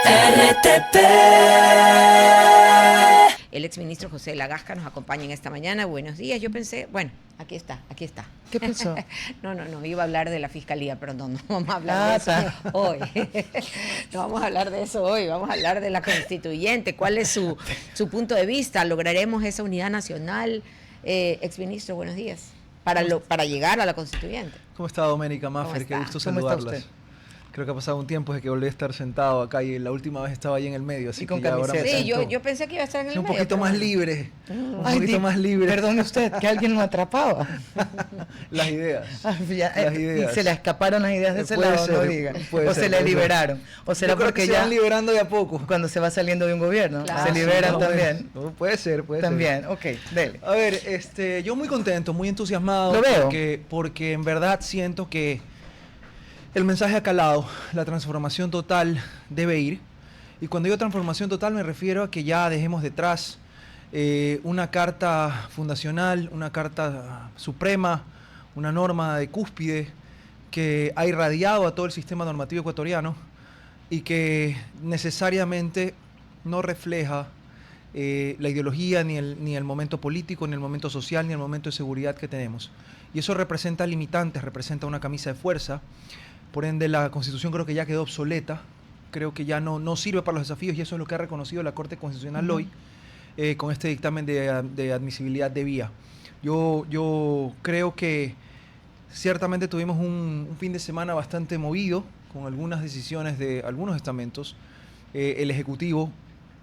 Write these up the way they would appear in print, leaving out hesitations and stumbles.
RTP. El exministro José Lagasca nos acompaña en esta mañana. Buenos días. Yo pensé, bueno, aquí está. ¿Qué pensó? No, iba a hablar de la fiscalía, pero no vamos a hablar de eso hoy. No vamos a hablar de eso hoy, vamos a hablar de la constituyente. ¿Cuál es su punto de vista? ¿Lograremos esa unidad nacional? Exministro, buenos días. Para llegar a la constituyente. ¿Cómo está Doménica Maffer? Qué gusto saludarlas. Creo que ha pasado un tiempo desde que volví a estar sentado acá y la última vez estaba ahí en el medio, así que ya ahora me siento yo pensé que iba a estar en el un medio. poquito más libre, un poquito más libre. Perdone usted, que alguien lo atrapaba. Las ideas. Las ideas. Y se le escaparon las ideas de ese Puede lado, ser, no diga. puede O ser, se le puede ser. liberaron. O será Yo creo porque que se ya van liberando de a poco. cuando se va saliendo de un gobierno, Claro. se liberan No, también. bueno, puede ser. También, ok, dele. A ver, yo muy contento, muy entusiasmado. Lo veo. Porque en verdad siento que el mensaje ha calado, la transformación total debe ir. Y cuando digo transformación total me refiero a que ya dejemos detrás una carta fundacional, una carta suprema, una norma de cúspide que ha irradiado a todo el sistema normativo ecuatoriano y que necesariamente no refleja la ideología, ni el momento político, ni el momento social, ni el momento de seguridad que tenemos. Y eso representa limitantes, representa una camisa de fuerza. Por ende, la Constitución creo que ya quedó obsoleta, creo que ya no sirve para los desafíos y eso es lo que ha reconocido la Corte Constitucional hoy con este dictamen de admisibilidad de vía. Yo creo que ciertamente tuvimos un fin de semana bastante movido con algunas decisiones de algunos estamentos. El Ejecutivo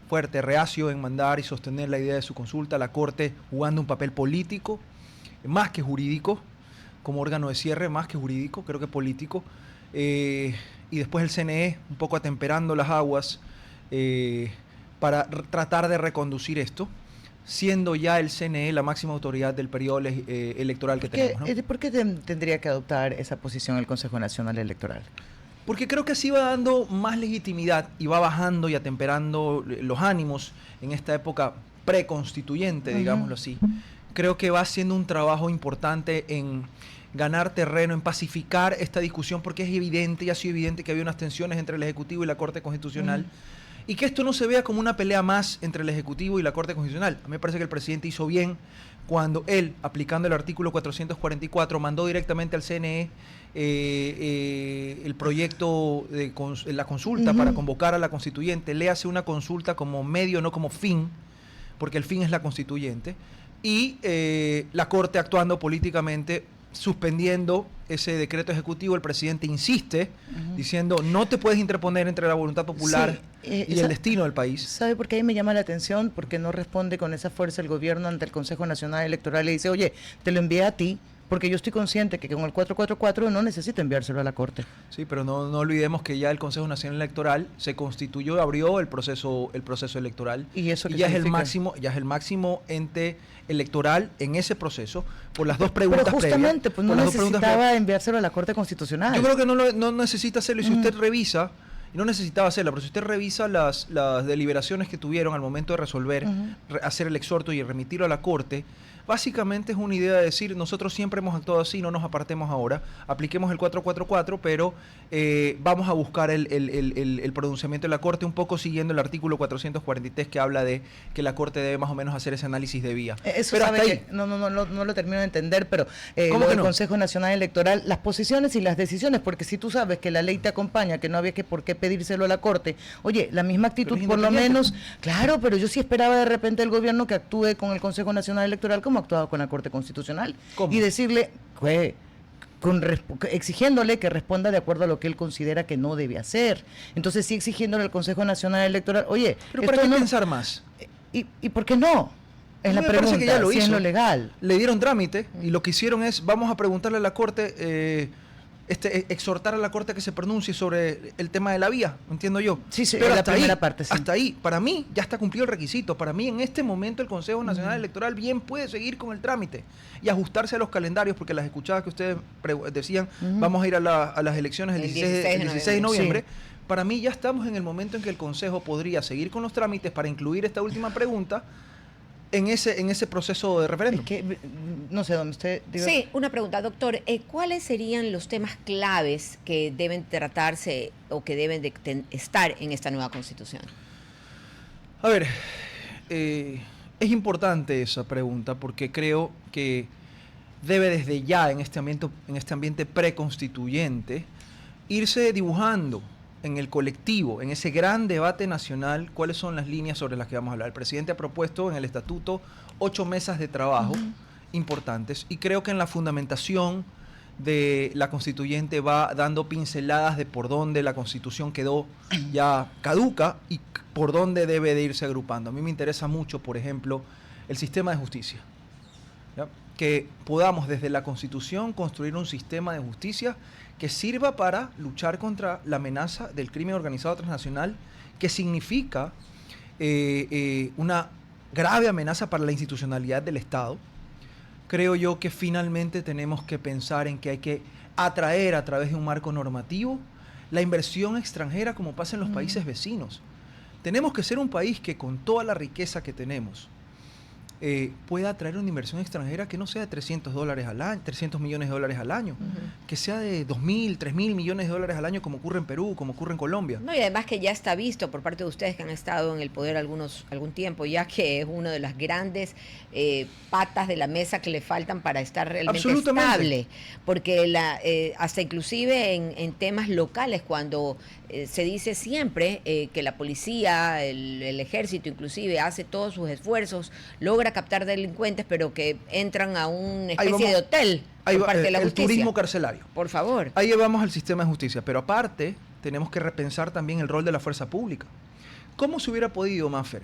fuerte, reacio en mandar y sostener la idea de su consulta, la Corte jugando un papel político, más que jurídico, como órgano de cierre, más que jurídico, creo que político. Y después el CNE un poco atemperando las aguas para tratar de reconducir esto, siendo ya el CNE la máxima autoridad del periodo electoral que tenemos, ¿no? ¿Por qué tendría que adoptar esa posición el Consejo Nacional Electoral? Porque creo que así va dando más legitimidad y va bajando y atemperando los ánimos en esta época preconstituyente, digámoslo así. Creo que va haciendo un trabajo importante en ganar terreno, en pacificar esta discusión, porque es evidente y ha sido evidente que había unas tensiones entre el Ejecutivo y la Corte Constitucional, y que esto no se vea como una pelea más entre el Ejecutivo y la Corte Constitucional. A mí me parece que el presidente hizo bien cuando él, aplicando el artículo 444, mandó directamente al CNE el proyecto de la consulta para convocar a la constituyente. Le hace una consulta como medio, no como fin, porque el fin es la constituyente, y la Corte actuando políticamente, suspendiendo ese decreto ejecutivo. El presidente insiste diciendo no te puedes interponer entre la voluntad popular y el destino del país. ¿Sabe por qué ahí me llama la atención? Porque no responde con esa fuerza el gobierno ante el Consejo Nacional Electoral y dice, oye, te lo envié a ti, porque yo estoy consciente que con el 444 no necesito enviárselo a la Corte. Sí, pero no olvidemos que ya el Consejo Nacional Electoral se constituyó, abrió el proceso electoral. ¿Y eso qué ya es significa? el máximo ente electoral en ese proceso, por las dos preguntas Pero justamente, previas, pues no necesitaba enviárselo a la Corte Constitucional. Yo creo que no necesita hacerlo, y si usted revisa, y no necesitaba hacerla, pero si usted revisa las deliberaciones que tuvieron al momento de resolver, hacer el exhorto y remitirlo a la Corte, básicamente es una idea de decir, nosotros siempre hemos actuado así, no nos apartemos ahora, apliquemos el 444, pero vamos a buscar el pronunciamiento de la Corte, un poco siguiendo el artículo 443 que habla de que la Corte debe más o menos hacer ese análisis de vía. Eso pero sabe hasta que no lo termino de entender, pero ¿Cómo lo que del no? Consejo Nacional Electoral, las posiciones y las decisiones, porque si tú sabes que la ley te acompaña, que no había por qué pedírselo a la Corte, oye, la misma actitud Pero es por lo independiente. menos, claro, pero yo sí esperaba de repente el gobierno que actúe con el Consejo Nacional Electoral como ha actuado con la Corte Constitucional. ¿Cómo? Y decirle, exigiéndole que responda de acuerdo a lo que él considera que no debe hacer. Entonces sí exigiéndole al Consejo Nacional Electoral, oye, Pero ¿para esto qué no, pensar más? ¿y por qué no? Es A la mí me parece pregunta, que ya lo si es hizo. lo legal. Le dieron trámite y lo que hicieron es, vamos a preguntarle a la Corte, exhortar a la Corte a que se pronuncie sobre el tema de la vía, entiendo yo. Sí, Pero la hasta primera ahí, parte, sí. hasta ahí, para mí ya está cumplido el requisito. Para mí en este momento el Consejo Nacional Electoral bien puede seguir con el trámite y ajustarse a los calendarios, porque las escuchadas que ustedes decían, vamos a ir a las elecciones el 16 de noviembre. Sí. Para mí ya estamos en el momento en que el Consejo podría seguir con los trámites para incluir esta última pregunta en ese proceso de referéndum. Es que, no sé dónde usted... Sí, una pregunta, doctor. ¿Cuáles serían los temas claves que deben tratarse o que deben estar en esta nueva Constitución? A ver, es importante esa pregunta porque creo que debe desde ya en este ambiente preconstituyente irse dibujando en el colectivo, en ese gran debate nacional, cuáles son las líneas sobre las que vamos a hablar. El presidente ha propuesto en el estatuto 8 mesas de trabajo importantes y creo que en la fundamentación de la constituyente va dando pinceladas de por dónde la constitución quedó ya caduca y por dónde debe de irse agrupando. A mí me interesa mucho, por ejemplo, el sistema de justicia. ¿Ya? Que podamos desde la constitución construir un sistema de justicia que sirva para luchar contra la amenaza del crimen organizado transnacional, que significa una grave amenaza para la institucionalidad del Estado. Creo yo que finalmente tenemos que pensar en que hay que atraer a través de un marco normativo la inversión extranjera como pasa en los países vecinos. Tenemos que ser un país que con toda la riqueza que tenemos pueda atraer una inversión extranjera que no sea de $300 al año, 300 millones de dólares al año, que sea de 2.000, 3.000 millones de dólares al año como ocurre en Perú, como ocurre en Colombia. No, y además que ya está visto por parte de ustedes que han estado en el poder algún tiempo, ya que es una de las grandes patas de la mesa que le faltan para estar realmente estable, porque hasta inclusive en temas locales, cuando se dice siempre que la policía, el ejército inclusive hace todos sus esfuerzos, logra captar delincuentes, pero que entran a una especie de hotel por parte de la justicia. El turismo carcelario. Por favor. Ahí llevamos al sistema de justicia, pero aparte tenemos que repensar también el rol de la fuerza pública. ¿Cómo se hubiera podido, Maffer,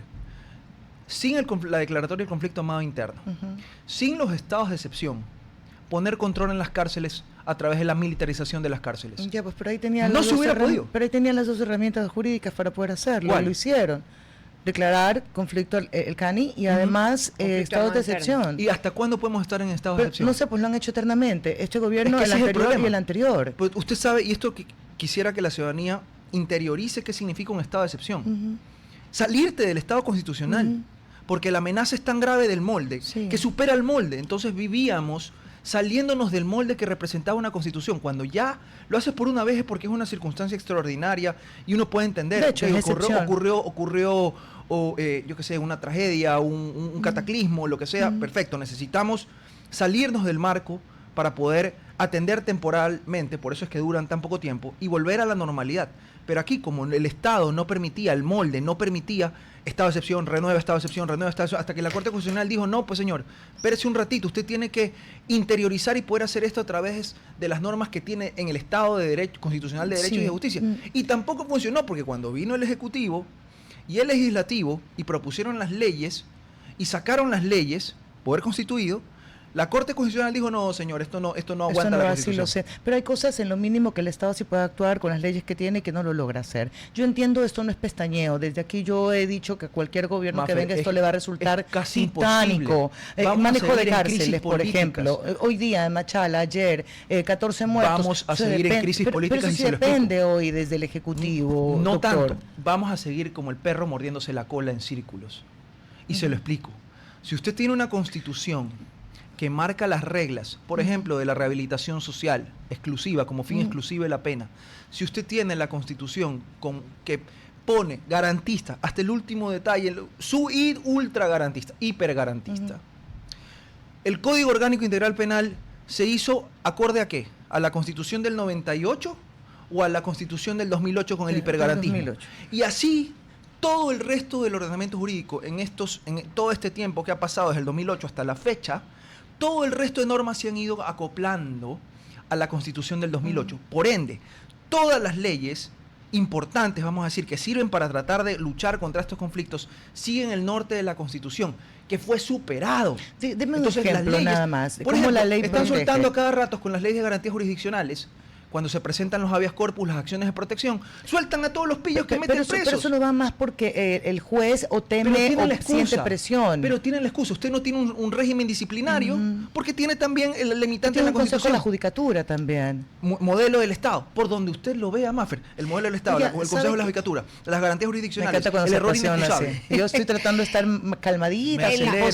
sin la declaratoria del conflicto armado interno, sin los estados de excepción, poner control en las cárceles a través de la militarización de las cárceles? Ya, pues pero ahí tenían no se hubiera podido. Pero ahí tenían las dos herramientas jurídicas para poder hacerlo. ¿Cuál? Lo hicieron. Declarar conflicto el CANI y además estados de excepción. ¿Y hasta cuándo podemos estar en estados de excepción? No sé, pues lo han hecho eternamente. Este gobierno, el anterior y el anterior. Pues usted sabe, y esto quisiera que la ciudadanía interiorice qué significa un estado de excepción. Salirte del estado constitucional, porque la amenaza es tan grave del molde, que supera el molde. Entonces vivíamos saliéndonos del molde que representaba una constitución. Cuando ya lo haces por una vez es porque es una circunstancia extraordinaria y uno puede entender. De hecho, ocurrió yo qué sé, una tragedia, un cataclismo, lo que sea. Perfecto, necesitamos salirnos del marco para poder atender temporalmente, por eso es que duran tan poco tiempo, y volver a la normalidad. Pero aquí, como el Estado no permitía, el molde no permitía, estado de excepción, renueva estado de excepción, renueva estado de excepción, hasta que la Corte Constitucional dijo, no, pues señor, espérese un ratito, usted tiene que interiorizar y poder hacer esto a través de las normas que tiene en el Estado de Derecho Constitucional de Derechos y de Justicia. Y tampoco funcionó, porque cuando vino el Ejecutivo y el Legislativo y propusieron las leyes y sacaron las leyes, poder constituido, la Corte Constitucional dijo, no, señor, esto no aguanta la Constitución. Lo sé. Pero hay cosas en lo mínimo que el Estado sí puede actuar con las leyes que tiene y que no lo logra hacer. Yo entiendo, esto no es pestañeo. Desde aquí yo he dicho que a cualquier gobierno que venga esto le va a resultar casi titánico. Manejo de cárceles, por ejemplo. Hoy día en Machala, ayer, 14 muertos. Vamos a seguir en crisis políticas. Pero eso sí depende hoy desde el Ejecutivo. No doctor. tanto. Vamos a seguir como el perro mordiéndose la cola en círculos. Y se lo explico. Si usted tiene una constitución que marca las reglas, por ejemplo, de la rehabilitación social exclusiva, como fin exclusivo de la pena, si usted tiene la Constitución que pone garantista, hasta el último detalle, ultra garantista, hiper garantista, el Código Orgánico Integral Penal se hizo acorde a ¿qué? ¿A la Constitución del 98 o a la Constitución del 2008 con el hipergarantismo? 2008. Y así todo el resto del ordenamiento jurídico en todo este tiempo que ha pasado desde el 2008 hasta la fecha, todo el resto de normas se han ido acoplando a la Constitución del 2008. Por ende, todas las leyes importantes, vamos a decir, que sirven para tratar de luchar contra estos conflictos, siguen el norte de la Constitución, que fue superado. Sí, deme un ejemplo nada más. Por ejemplo, la ley están soltando a cada rato con las leyes de garantías jurisdiccionales cuando se presentan los habeas corpus, las acciones de protección, sueltan a todos los pillos que meten presos. Pero eso no va más porque el juez o teme o siente presión. Pero tiene la excusa. Usted no tiene un régimen disciplinario porque tiene también el limitante de la Constitución. Consejo de la Judicatura también. Modelo del Estado, por donde usted lo vea, Maffer, el modelo del Estado, Oiga, el Consejo de la Judicatura, las garantías jurisdiccionales, el error inexcusable. Yo estoy tratando de estar calmadita, acelero.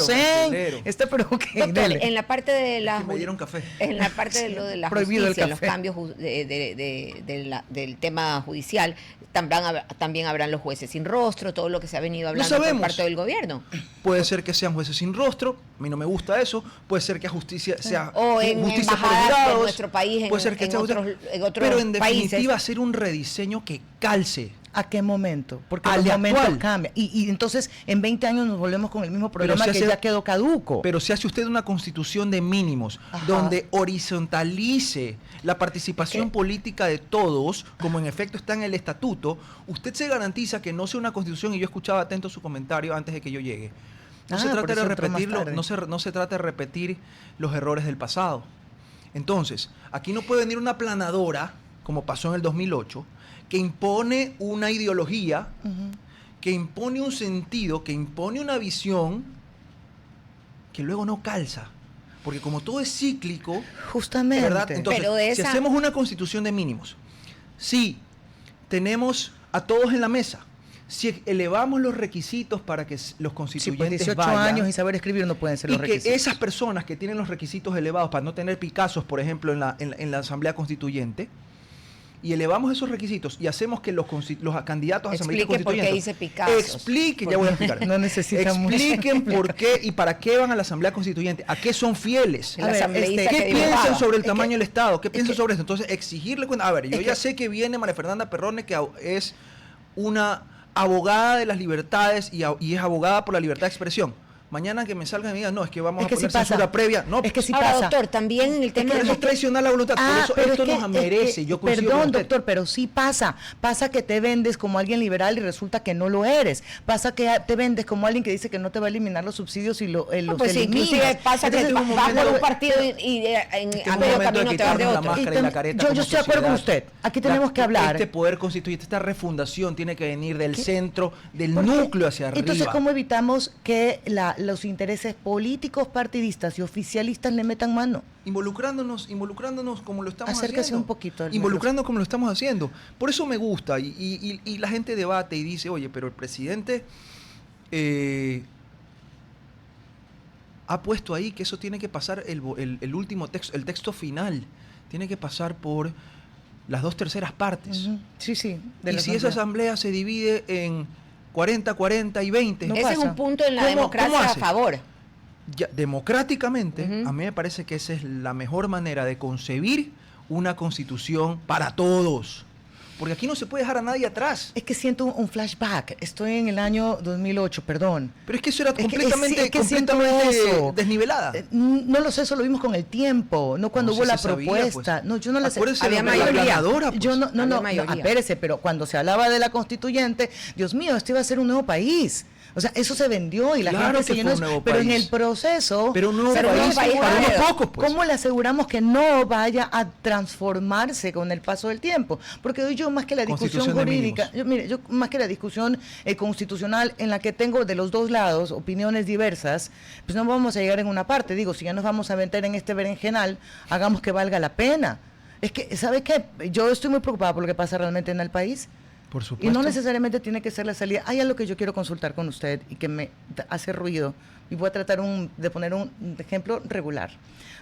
En la parte de la me dieron café. En la parte de lo de la justicia, los cambios del tema judicial, también habrán los jueces sin rostro, todo lo que se ha venido hablando por parte del gobierno. Puede ser que sean jueces sin rostro, a mí no me gusta eso, puede ser que justicia sea o en justicia por embajadas grados, de nuestro país, puede ser que en otros pero en definitiva países. hacer un rediseño que calce. ¿A qué momento? Porque los momentos cambian. Y entonces en 20 años nos volvemos con el mismo problema que ya quedó caduco. Pero si hace usted una constitución de mínimos, donde horizontalice la participación política de todos, como en efecto está en el estatuto, usted se garantiza que no sea una constitución, y yo escuchaba atento su comentario antes de que yo llegue. No se trata de repetirlo, no se trata de repetir los errores del pasado. Entonces, aquí no puede venir una planadora, como pasó en el 2008, que impone una ideología, que impone un sentido, que impone una visión, que luego no calza. Porque como todo es cíclico, justamente, ¿verdad? Entonces, si hacemos una constitución de mínimos, si tenemos a todos en la mesa, si elevamos los requisitos para que los constituyentes 18 vayan, años y saber escribir no pueden ser los requisitos. Y que esas personas que tienen los requisitos elevados para no tener Picassos, por ejemplo, en la Asamblea Constituyente, y elevamos esos requisitos y hacemos que los candidatos a asambleístas constituyentes por qué dice Picasso. Expliquen, ya voy a explicar. No necesitan expliquen por qué y para qué van a la Asamblea Constituyente, a qué son fieles, ¿Qué piensan sobre el tamaño del Estado, qué piensan sobre esto. Entonces, exigirle cuenta. A ver, yo ya sé que viene María Fernanda Perrone, que es una abogada de las libertades y es abogada por la libertad de expresión. Mañana que me salgan y me digan, no, es que vamos a poner censura previa. No, es que sí ahora, pasa. Doctor, también el tema de traicionar la voluntad. Por eso esto nos merece. Yo perdón, doctor, pero sí pasa. Pasa que te vendes como alguien liberal y resulta que no lo eres. Pasa que te vendes como alguien que dice que no te va a eliminar los subsidios y los pues inclusive pasa que vas por un partido y a medio camino te vas de otro. Yo estoy de acuerdo con usted. Aquí tenemos que hablar. Este poder constituyente, esta refundación tiene que venir del centro, del núcleo hacia arriba. Entonces, ¿cómo evitamos que los intereses políticos, partidistas y oficialistas le metan mano? Involucrándonos como lo estamos Acérquese haciendo. un poquito. Involucrándonos como lo estamos haciendo. Por eso me gusta. Y la gente debate y dice, oye, pero el presidente ha puesto ahí que eso tiene que pasar el último texto, el texto final. Tiene que pasar por las 2/3 partes. Sí, sí. Y si esa asamblea se divide en 40, 40 y 20. Ese es un punto en la democracia a favor. Ya, democráticamente, a mí me parece que esa es la mejor manera de concebir una constitución para todos. Porque aquí no se puede dejar a nadie atrás. Es que siento un flashback. Estoy en el año 2008, perdón. Pero es que eso era completamente desnivelada. No lo sé, eso lo vimos con el tiempo, no cuando hubo la propuesta. Pues. No, yo no la sé. Había mayoría. Pues. Yo no, espérese, pero cuando se hablaba de la constituyente, Dios mío, esto iba a ser un nuevo país. O sea, eso se vendió y la gente se llenó. Pero en el proceso, pero un nuevo país para unos pocos, pues. ¿Cómo le aseguramos que no vaya a transformarse con el paso del tiempo? Porque hoy yo más que la discusión jurídica, yo más que la discusión constitucional en la que tengo de los dos lados opiniones diversas, pues no vamos a llegar en una parte. Digo, si ya nos vamos a meter en este berenjenal, hagamos que valga la pena. Es que, ¿sabe qué? Yo estoy muy preocupada por lo que pasa realmente en el país. Por supuesto. Y no necesariamente tiene que ser la salida. Hay algo que yo quiero consultar con usted y que me hace ruido. Y voy a tratar de poner un ejemplo regular.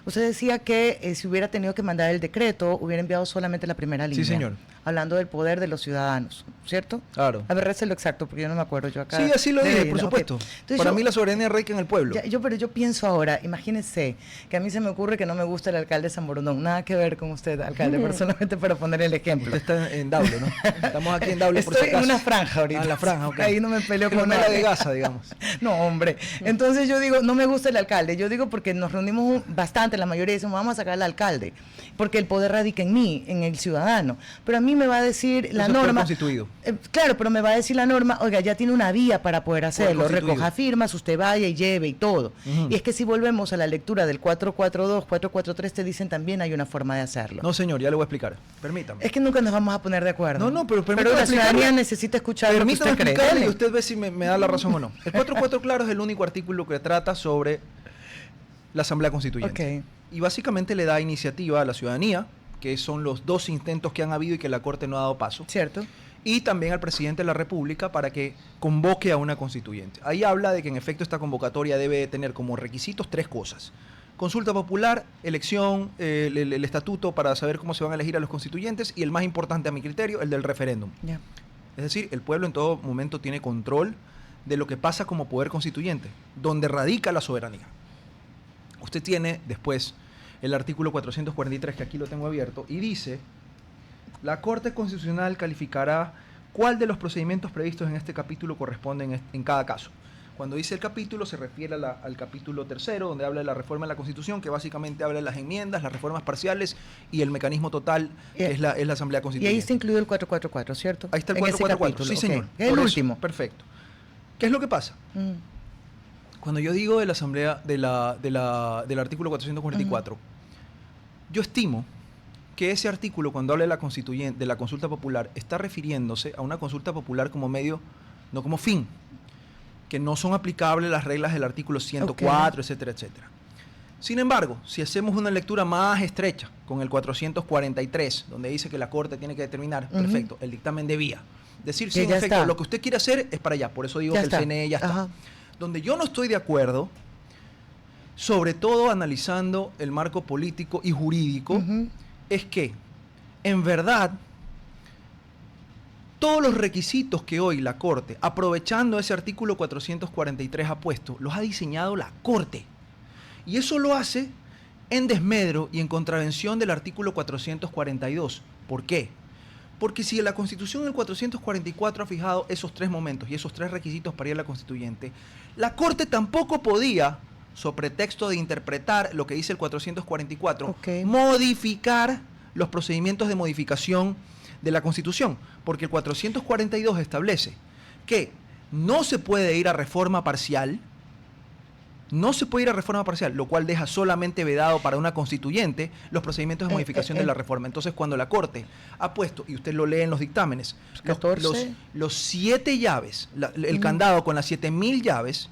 Usted decía que si hubiera tenido que mandar el decreto, hubiera enviado solamente la primera línea. Sí, señor. Hablando del poder de los ciudadanos, ¿cierto? Claro. A ver, récelo exacto, porque yo no me acuerdo yo acá. Sí, así lo dije, por supuesto. Okay. Para mí la soberanía radica en el pueblo. Pero yo pienso ahora, imagínense, que a mí se me ocurre que no me gusta el alcalde de San Borondón. Nada que ver con usted, alcalde, personalmente para poner el ejemplo. Usted está en Daule, ¿no? Estamos aquí en Daule por si acaso. Estoy en una franja ahorita. Ah, la franja, ok. Ahí no me peleo con nadie. de Gaza, digamos. No, hombre. Entonces yo digo, no me gusta el alcalde. Yo digo porque nos reunimos bastante, la mayoría decimos, vamos a sacar al alcalde, porque el poder radica en mí, en el ciudadano. Pero a mí mí me va a decir la norma. Constituido. Claro, pero me va a decir la norma, oiga, ya tiene una vía para poder hacerlo, recoja firmas, usted vaya y lleve y todo. Y es que si volvemos a la lectura del 442, 443, te dicen también hay una forma de hacerlo. No, señor, ya le voy a explicar. Permítame. Es que nunca nos vamos a poner de acuerdo. No, pero la ciudadanía necesita escuchar lo que usted cree. Permítame y usted ve si me da la razón o no. El 444, claro, es el único artículo que trata sobre la Asamblea Constituyente. Okay. Y básicamente le da iniciativa a la ciudadanía, que son los 2 intentos que han habido y que la Corte no ha dado paso. Cierto. Y también al presidente de la República para que convoque a una constituyente. Ahí habla de que en efecto esta convocatoria debe tener como requisitos 3 cosas. Consulta popular, elección, el estatuto para saber cómo se van a elegir a los constituyentes y el más importante a mi criterio, el del referéndum. Yeah. Es decir, el pueblo en todo momento tiene control de lo que pasa como poder constituyente, donde radica la soberanía. Usted tiene después el artículo 443, que aquí lo tengo abierto, y dice: la Corte Constitucional calificará cuál de los procedimientos previstos en este capítulo corresponden en cada caso. Cuando dice el capítulo, se refiere al capítulo 3, donde habla de la reforma de la Constitución, que básicamente habla de las enmiendas, las reformas parciales y el mecanismo total, que es la Asamblea Constituyente. Y ahí está incluido el 444, ¿cierto? Ahí está el 444, sí, señor. Okay. Es el último. Perfecto. ¿Qué es lo que pasa? Cuando yo digo de la Asamblea, del artículo 444, yo estimo que ese artículo, cuando habla de la constituyente, de la consulta popular, está refiriéndose a una consulta popular como medio, no como fin, que no son aplicables las reglas del artículo 104, etcétera, etcétera. Sin embargo, si hacemos una lectura más estrecha con el 443, donde dice que la Corte tiene que determinar, perfecto, el dictamen de vía. Decir, sí, en efecto, lo que usted quiere hacer es para allá. Por eso digo que el CNE ya está. Ajá. Donde yo no estoy de acuerdo, sobre todo analizando el marco político y jurídico, es que, en verdad, todos los requisitos que hoy la Corte, aprovechando ese artículo 443 ha puesto, los ha diseñado la Corte. Y eso lo hace en desmedro y en contravención del artículo 442. ¿Por qué? Porque si la Constitución en el 444 ha fijado esos 3 momentos y esos 3 requisitos para ir a la constituyente, la Corte tampoco podía, sobre pretexto de interpretar lo que dice el 444, modificar los procedimientos de modificación de la Constitución, porque el 442 establece que no se puede ir a reforma parcial, lo cual deja solamente vedado para una constituyente los procedimientos de modificación de la reforma. Entonces, cuando la Corte ha puesto, y usted lo lee en los dictámenes, los 7 llaves, el candado con las 7.000 llaves,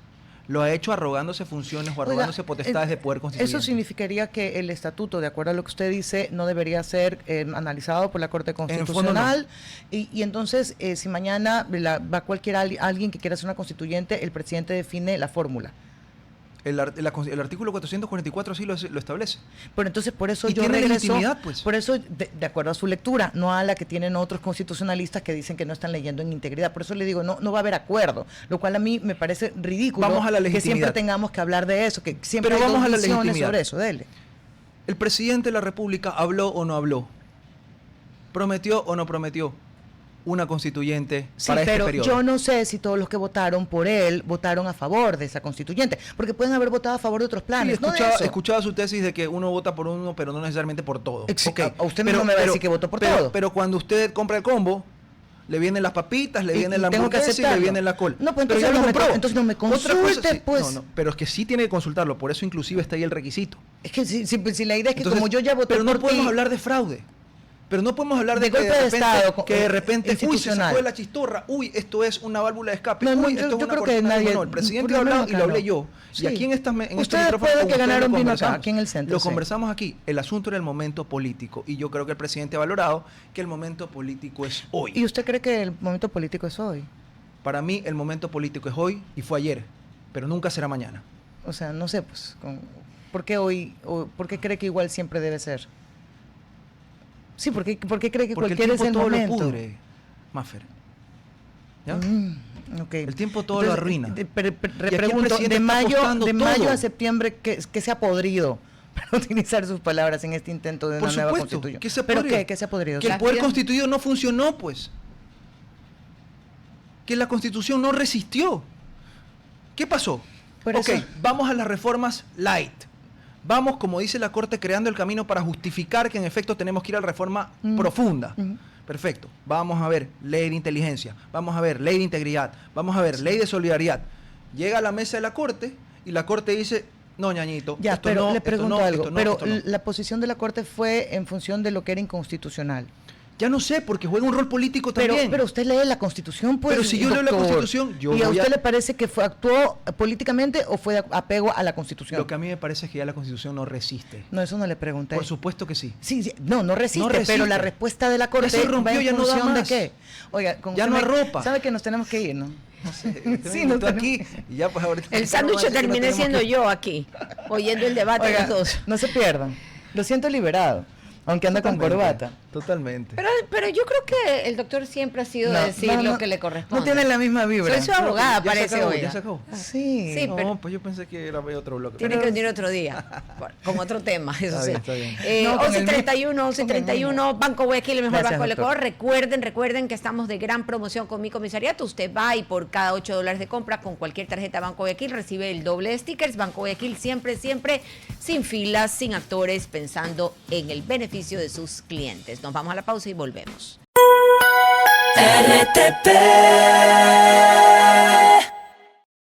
lo ha hecho arrogándose funciones o arrogándose potestades de poder constituyente. Eso significaría que el estatuto, de acuerdo a lo que usted dice, no debería ser analizado por la Corte Constitucional. Y entonces, si mañana va alguien que quiera ser una constituyente, el presidente define la fórmula. El artículo 444 así lo establece. Pero entonces por eso y yo tiene regreso, legitimidad, pues. Por eso, de acuerdo a su lectura, no a la que tienen otros constitucionalistas que dicen que no están leyendo en integridad. Por eso le digo, no va a haber acuerdo, lo cual a mí me parece ridículo. Vamos a la legitimidad. Que siempre tengamos que hablar de eso, que siempre Pero hay vamos a la visiones legitimidad. sobre eso. Dele. ¿El presidente de la República habló o no habló? ¿Prometió o no prometió una constituyente para este periodo? Yo no sé si todos los que votaron por él votaron a favor de esa constituyente, porque pueden haber votado a favor de otros planes. Sí, escuchaba su tesis de que uno vota por uno, pero no necesariamente por todo. Okay. A usted no me va a decir que votó por todo. Pero cuando usted compra el combo, le vienen las papitas, le viene la hamburguesa y le viene la col. No, pues entonces no me consulte, sí, pues. No, pero es que sí tiene que consultarlo, por eso inclusive está ahí el requisito. Es que si la idea es que entonces, como yo ya voté pero no por podemos ti, hablar de fraude. Pero no podemos hablar de golpe de Estado, que de repente uy, se sacó de la chistorra, uy, esto es una válvula de escape, uy, esto es una creo que nadie, no, el presidente ha hablado y lo hablé yo. Sí. Y aquí en este micrófono puede que ganaron vino acá, aquí en el centro. Lo conversamos aquí. El asunto era el momento político y yo creo que el presidente ha valorado que el momento político es hoy. ¿Y usted cree que el momento político es hoy? Para mí el momento político es hoy y fue ayer, pero nunca será mañana. O sea, no sé, pues, ¿por qué hoy? ¿Por qué cree que igual siempre debe ser? Sí, ¿por qué cree que cualquier es el momento? Lo pudre, Maffer. ¿Ya? Okay. El tiempo todo lo arruina. Repregunto, de mayo a septiembre, ¿qué se ha podrido? Para utilizar sus palabras en este intento de una nueva constitución. ¿Pero qué? ¿Qué se ha podrido? Que el poder constituido no funcionó, pues. Que la constitución no resistió. ¿Qué pasó? Vamos a las reformas light. Vamos, como dice la Corte, creando el camino para justificar que en efecto tenemos que ir a la reforma profunda. Perfecto. Vamos a ver ley de inteligencia, vamos a ver ley de integridad, vamos a ver ley de solidaridad. Llega a la mesa de la Corte y la Corte dice, no, ñañito, Ya, esto pero no, le pregunto esto no, algo, esto no, pero esto no. la posición de la Corte fue en función de lo que era inconstitucional. Ya no sé, porque juega un rol político también. Pero usted lee la Constitución, pues. Pero si yo leo la doctor. Constitución, yo ¿Y a voy usted le parece que actuó políticamente o fue de apego a la Constitución? Lo que a mí me parece es que ya la Constitución no resiste. No, eso no le pregunté. Por supuesto que sí. Sí, no resiste, No resiste. pero la respuesta de la Corte Ya se rompió, va en ya no da función de más. qué. Oiga, Ya no arropa. Sabe que nos tenemos que ir, ¿no? No sé, Sí, no tenemos- aquí y ya pues ahorita. El sándwich terminé siendo yo aquí, oyendo el debate de Oiga, los dos. no se pierdan. Lo siento liberado, aunque anda con corbata. Totalmente. Pero yo creo que el doctor siempre ha sido de decir lo que le corresponde. No tiene la misma vibra. Soy su abogada, Ya se parece acabó, hoy. ya se acabó. Sí. Sí, No, pero- pues yo pensé que era otro bloque. Tiene que venir otro día, con otro tema, eso Está sí. bien, está bien. No, con el 11:31, 11:31, Banco Guayaquil, el mejor Gracias, banco del doctor. Ecuador. Recuerden que estamos de gran promoción con mi comisariato. Usted va y por cada $8 de compra con cualquier tarjeta Banco Guayaquil recibe el doble de stickers. Banco Guayaquil siempre, sin filas, sin actores, pensando en el beneficio de sus clientes. Nos vamos a la pausa y volvemos. RTP